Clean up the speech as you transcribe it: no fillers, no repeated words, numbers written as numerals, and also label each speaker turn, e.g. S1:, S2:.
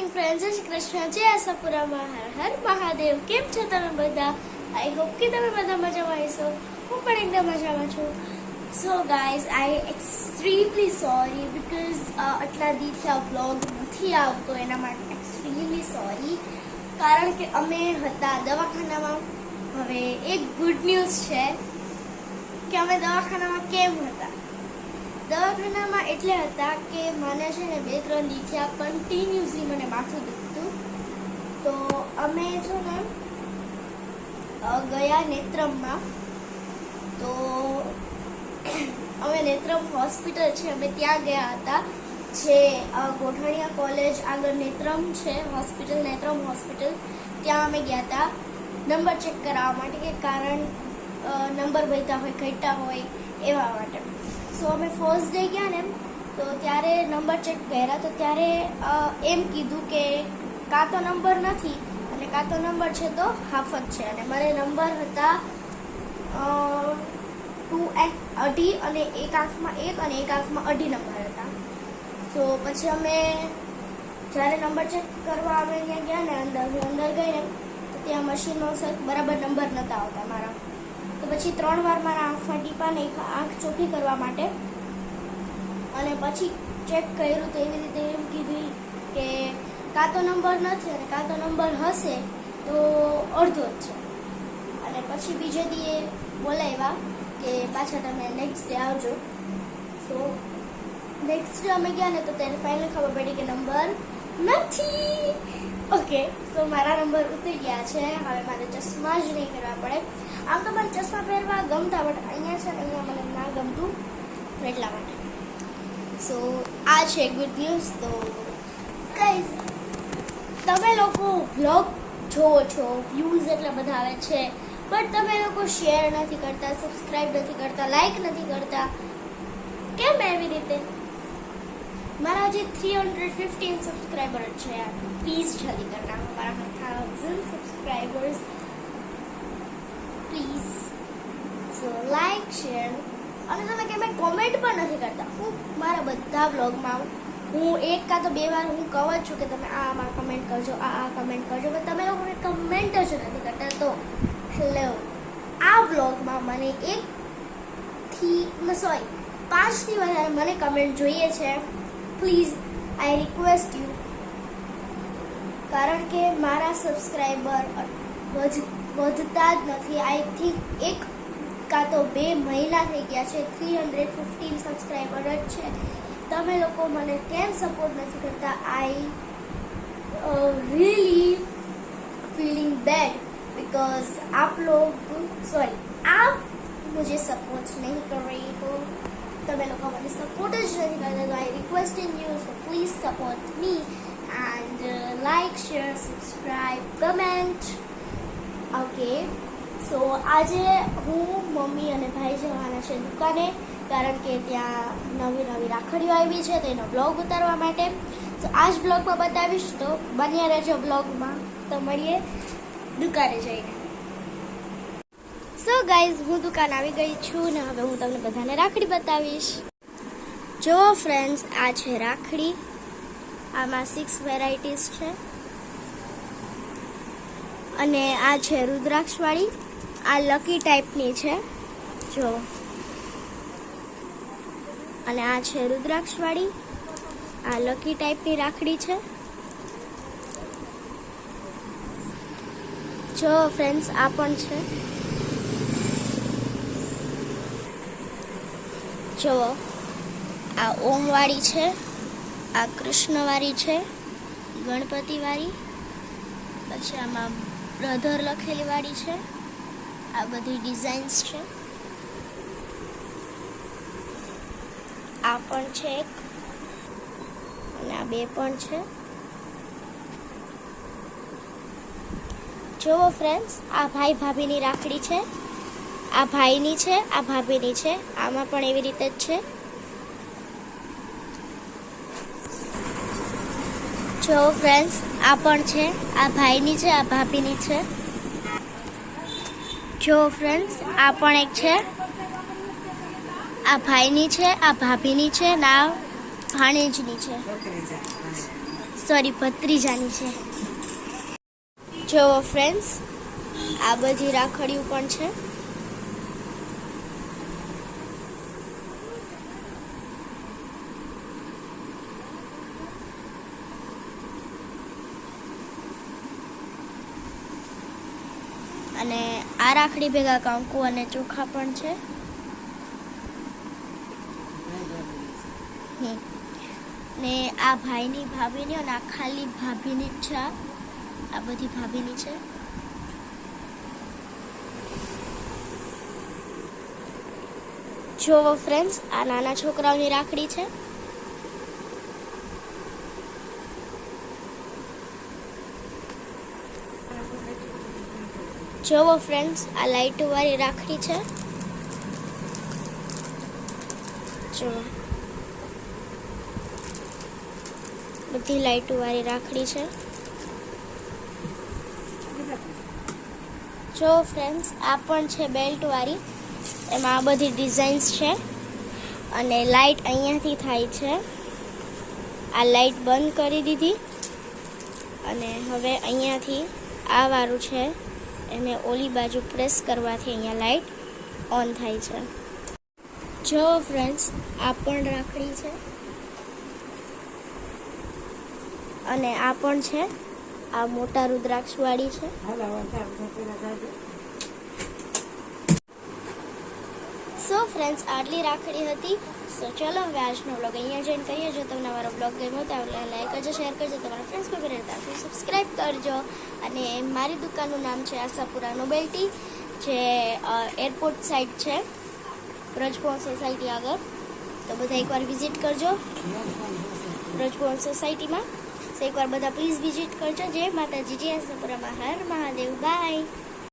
S1: Morning friends, જય શ્રી કૃષ્ણ, જય આશાપુરામાં હર હર મહાદેવ. કેમ છો તમે બધા? આઈ હોપ કે તમે બધા મજામાં હશો. હું પણ એકદમ મજામાં છું. So guys, I extremely sorry because આટલા દિવસે આ વ્લોગ નથી આવતો, એના માટે એક્સ્ટ્રીમલી સોરી. કારણ કે અમે હતા દવાખાનામાં. હવે એક ગુડ ન્યૂઝ છે કે અમે દવાખાનામાં કેમ હતા. દવાખાનામાં એટલે હતા કે મને છે ને 2-3 દિવસથી કન્ટિન્યુઅસલી મને માથું દુખતું. તો અમે છે ને ગયા નેત્રમમાં. તો અમે નેત્રમ હોસ્પિટલ છે, અમે ત્યાં ગયા હતા. જે ગોઠાણીયા કોલેજ આગળ નેત્રમ છે હોસ્પિટલ, નેત્રમ હોસ્પિટલ, ત્યાં અમે ગયા હતા નંબર ચેક કરાવવા માટે, કે કારણ નંબર વધ્યા હોય ઘટ્યા હોય એવા માટે. સો અમે ફર્સ્ટ ડે ગયા ને, તો ત્યારે નંબર ચેક કર્યા. તો ત્યારે એમ કીધું કે કાં તો નંબર નથી અને કાં તો નંબર છે તો હાફ જ છે. અને મારે નંબર હતા 2.5 અને એક આંખમાં 1 અને એક આંખમાં 2.5 નંબર હતા. તો પછી અમે જ્યારે નંબર ચેક કરવા અમે ત્યાં ગયા ને, હું અંદર ગઈ ને, તો ત્યાં મશીનમાં બરાબર નંબર નહોતા આવતા મારા. તો પછી 3 વાર મારા આંખમાં ટીપા નહીં, આંખ ચોખ્ખી કરવા માટે, અને પછી ચેક કર્યું તો એવી રીતે એમ કીધું કે કાં તો નંબર નથી અને કાં તો નંબર હશે તો અડધો જ છે. અને પછી બીજે દીએ બોલાવ્યા કે પાછા તમે નેક્સ્ટ ડે આવજો. સો નેક્સ્ટ ડે અમે ગયા ને, તો ત્યારે ફાઇનલ ખબર પડી કે નંબર નથી. ઓકે, સો મારા નંબર ઉતરી ગયા છે. હવે મારે ચશ્મા જ નહીં કરવા પડે. આમ તો મને ચશ્મા પહેરવા ગમતા, બટ અહીંયા છે ને, અહીંયા મને ના ગમતું એટલા માટે. સો આ છે ગુડ ન્યૂઝ. તો ગાઈઝ, તમે લોકો વ્લોગ જોવો છો, વ્યૂઝ એટલા બધા આવે છે, બટ તમે લોકો શેર નથી કરતા, સબસ્ક્રાઇબ નથી કરતા, લાઈક નથી કરતા. કેમ એવી રીતે? મારા જે 315 સબસ્ક્રાઈબર છે યાર, પ્લીઝ જલ્દી કરી નાખો મારા 1000 subscribers please. So like, share, અને તમે કે મેં કોમેન્ટ પણ નથી કરતા. હું મારા બધા વ્લોગમાં હું 1 કાં તો 2 વાર હું કહું જ છું કે તમે આમાં કમેન્ટ કરજો, આ કમેન્ટ કરજો, પણ તમે લોકોને કમેન્ટ જ નથી કરતા. તો હેલો, આ વ્લોગમાં મને 5થી વધારે મને કમેન્ટ જોઈએ છે. Please, I request you. કારણ કે મારા સબસ્ક્રાઈબર વધતા જ નથી. આઈ થિંક 1 કાં તો 2 મહિના થઈ ગયા છે, 315 સબસ્ક્રાઈબર જ છે. તમે લોકો મને કેમ સપોર્ટ નથી કરતા? આઈ रियली फीलिंग बैड बिकॉज आप मुझे सपोर्ट नहीं कर रही हो. તમે લોકો મને સપોર્ટ જ નથી કરતા. તો I requesting you, so please support me and like, share, subscribe, comment. Okay, so આજે હું, મમ્મી અને ભાઈ જવાના છે દુકાને, કારણ કે ત્યાં નવી રાખડીઓ આવી છે, તો એનો બ્લોગ ઉતારવા માટે. તો આ જ બ્લોગમાં બતાવીશ, તો બન્યા રહેજો બ્લોગમાં. તો મળીએ દુકાને જઈને. સો ગાઈઝ, હું દુકાન આવી ગઈ છું ને હવે હું તમને બધાને રાખડી બતાવીશ. જો ફ્રેન્ડ્સ, આ છે રાખડી. આમાં 6 વેરાયટીઝ છે. અને આ છે રુદ્રાક્ષવાળી. આ લકી ટાઈપની છે, જો. અને આ છે રુદ્રાક્ષવાળી. આ લકી ટાઈપની રાખડી છે. જો ફ્રેન્ડ્સ, આ પણ છે. જો આ ઓમવાળી છે, આ કૃષ્ણવાળી છે, ગણપતિવાળી, પછી આમાં બ્રધર લખેલી વાળી છે. આ બધી ડિઝાઇન્સ છે. આ પણ છે એક, અને આ 2 પણ છે. જુઓ ફ્રેન્ડ્સ, આ ભાઈ ભાભીની રાખડી છે. આ ભાઈની છે, આ ભાભીની છે. આમાં પણ એવી રીતે જ છે. જો ફ્રેન્ડ્સ, આ પણ છે. આ ભાઈની છે, આ ભાભીની છે. જો ફ્રેન્ડ્સ, આ પણ એક છે. આ ભાઈની છે, આ ભાભીની છે, ના ભાણેજની છે. સોરી ભત્રીજાની છે. જો ફ્રેન્ડ્સ, આ બધી રાખડીઓ પણ છે. અને આ રાખડી ભેગા કંકુ અને ચોખા પણ છે. ને આ ભાઈની ભાભીની અને આ ખાલી ભાભીની જ છે. આ બધી ભાભીની છે. જોવો ફ્રેન્ડ્સ, આ નાના છોકરાઓની રાખડી છે. જોવો ફ્રેન્ડ્સ, આ લાઈટ વાળી રાખડી છે. જો બધી લાઈટ વાળી રાખડી છે. જો ફ્રેન્ડ્સ, આ પણ છે બેલ્ટ વાળી. એમાં આ બધી ડિઝાઇન્સ છે અને લાઈટ અહીંયાથી થાય છે. આ લાઈટ બંધ કરી દીધી અને હવે અહીંયાથી આ વાળું છે, એને ઓલી બાજુ પ્રેસ કરવાથી અહીંયા લાઈટ ઓન થાય છે. જો ફ્રેન્ડ્સ, આ પણ રાખડી છે અને આ પણ છે. આ મોટા રુદ્રાક્ષ વાળી છે. સો ફ્રેન્ડ્સ, આટલી રાખડી હતી. સો ચલો હવે આજનો બ્લોગ અહીંયા જોઈન કરીએ. જો તમને મારો બ્લોગ ગમ્યો તો લાઈક કરજો, શેર કરજો, તમારા ફ્રેન્ડ્સ પર રહેતા સબસ્ક્રાઈબ કરજો. અને મારી દુકાનનું નામ છે આશાપુરા નોબેલ્ટી, જે એરપોર્ટ સાઈડ છે, બ્રજભવન સોસાયટી આગળ. તો બધા એકવાર વિઝિટ કરજો બ્રજભવન સોસાયટીમાં. તો એકવાર બધા પ્લીઝ વિઝિટ કરજો. જય માતાજી, જય આશાપુરામાં હર મહાદેવ. બાય.